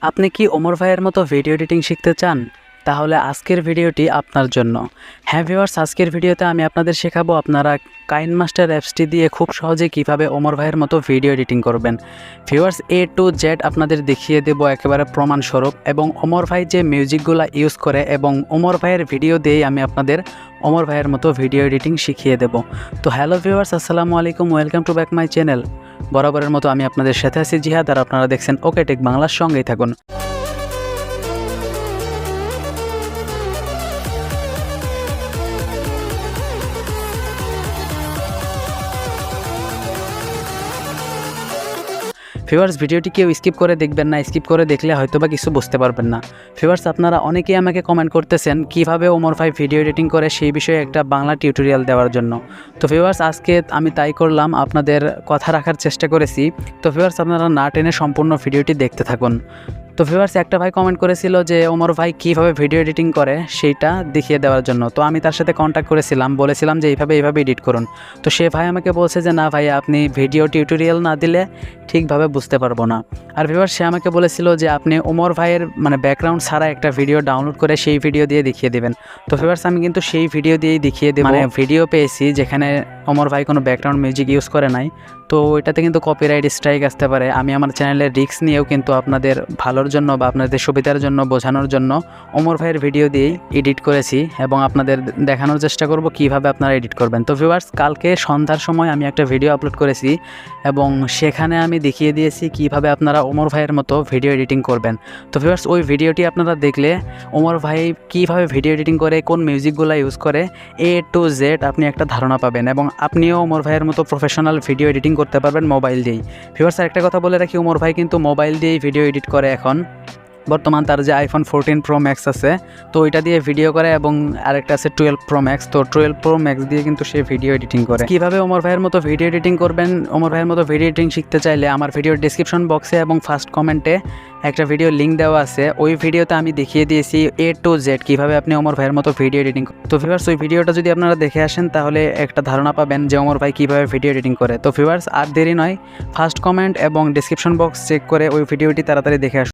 আপনি কি ওমর ভাইয়ের মতো ভিডিও এডিটিং শিখতে চান? তাহলে আজকের ভিডিওটি আপনার জন্য। হ্যাঁ ভিউয়ার্স, আজকের ভিডিওতে আমি আপনাদের শেখাবো আপনারা কাইনমাস্টার অ্যাপসটি দিয়ে খুব সহজে কিভাবে ওমর ভাইয়ের মতো ভিডিও এডিটিং করবেন। ভিউয়ার্স, A to Z আপনাদের দেখিয়ে দেব একেবারে প্রমাণস্বরূপ, এবং ওমর ভাই যে মিউজিকগুলো ইউজ করে এবং ওমর ভাইয়ের ভিডিও দিয়েই আমি আপনাদের ওমর ভাইয়ের মতো ভিডিও এডিটিং শিখিয়ে দেব। তো হ্যালো ভিউয়ার্স, আসসালামু আলাইকুম, welcome to back my channel. বরাবরের মতো আমি আপনাদের সাথে আছি জিহাদ, আর আপনারা দেখছেন ওকে টেক বাংলার, সঙ্গেই থাকুন। ভিউয়ার্স, ভিডিওটি কেউ স্কিপ করে দেখবেন না, স্কিপ করে দেখলে হয়তো বা কিছু বুঝতে পারবেন না। ভিউয়ার্স, আপনারা অনেকেই আমাকে কমেন্ট করতেছেন কিভাবে ওমর ভাই ভিডিও এডিটিং করে সেই বিষয়ে একটা বাংলা টিউটোরিয়াল দেওয়ার জন্য। তো ভিউয়ার্স, আজকে আমি তাই করলাম, আপনাদের কথা রাখার চেষ্টা করেছি। তো ভিউয়ার্স, আপনারা না টেনে সম্পূর্ণ ভিডিওটি দেখতে থাকুন। তো ভিউয়ার্স, একটা ভাই কমেন্ট করেছিল যে ওমর ভাই কীভাবে ভিডিও এডিটিং করে সেইটা দেখিয়ে দেওয়ার জন্য। তো আমি তার সাথে কন্ট্যাক্ট করেছিলাম, বলেছিলাম যে এইভাবে এডিট করুন। তো সে ভাই আমাকে বলছে যে না ভাই, আপনি ভিডিও টিউটোরিয়াল না দিলে ঠিকভাবে বুঝতে পারবো না। আর ভিউয়ার্স, সে আমাকে বলেছিল যে আপনি ওমর ভাইয়ের ব্যাকগ্রাউন্ড ছাড়া একটা ভিডিও ডাউনলোড করে সেই ভিডিও দিয়ে দেখিয়ে দেবেন। তো ভিউয়ার্স, আমি কিন্তু সেই ভিডিও দিয়েই দেখিয়ে দেব। ভিডিও পেয়েছি যেখানে ওমর ভাই কোনো ব্যাকগ্রাউন্ড মিউজিক ইউজ করে নাই। তো ওইটাতে কিন্তু কপিরাইট স্ট্রাইক আসতে পারে। আমি আমার চ্যানেলের রিস্ক নিয়েও কিন্তু আপনাদের ভালোর জন্য বা আপনাদের সুবিধার জন্য বোঝানোর জন্য ওমর ভাইয়ের ভিডিও দিয়েই এডিট করেছি এবং আপনাদের দেখানোর চেষ্টা করব কিভাবে আপনারা এডিট করবেন। তো ভিউয়ার্স, কালকে সন্ধ্যার সময় আমি একটা ভিডিও আপলোড করেছি এবং সেখানে আমি দেখিয়ে দিয়েছি কিভাবে আপনারা ওমর ভাইয়ের মতো ভিডিও এডিটিং করবেন। তো ভিউয়ার্স, ওই ভিডিওটি আপনারা দেখলে ওমর ভাই কিভাবে ভিডিও এডিটিং করে, কোন মিউজিকগুলো ইউজ করে, A to Z আপনি একটা ধারণা পাবেন এবং আপনিও ওমর ভাইয়ের মতো প্রফেশনাল ভিডিও এডিটিং করতে পারবেন মোবাইল দিয়েই। ভিউয়ার্স, আরেকটা কথা বলে রাখি, ওমর ভাই কিন্তু মোবাইল দিয়েই ভিডিও এডিট করে। এখন বর্তমান তার যে iPhone 14 Pro Max আছে, তো ওইটা দিয়ে ভিডিও করে, এবং আরেকটা আছে 12 Pro Max। তো 12 Pro Max দিয়ে কিন্তু সে ভিডিও এডিটিং করে। কিভাবে ওমর ভাইয়ের মতো ভিডিও এডিটিং করবেন, ওমর ভাইয়ের মতো ভিডিও এডিটিং শিখতে চাইলে আমার ভিডিওর ডেসক্রিপশন বক্সে এবং ফার্স্ট কমেন্টে একটা ভিডিও লিঙ্ক দেওয়া আছে। ওই ভিডিওতে আমি দেখিয়ে দিয়েছি A to Z কিভাবে আপনি ওমর ভাইয়ের মতো ভিডিও এডিটিং। তো ভিউয়ার্স, ওই ভিডিওটা যদি আপনারা দেখে আসেন তাহলে একটা ধারণা পাবেন যে ওমর ভাই কিভাবে ভিডিও এডিটিং করে। তো ভিউয়ার্স, আর দেরি নয়, ফার্স্ট কমেন্ট এবং ডেসক্রিপশন বক্স চেক করে ওই ভিডিওটি তাড়াতাড়ি দেখে আসুন।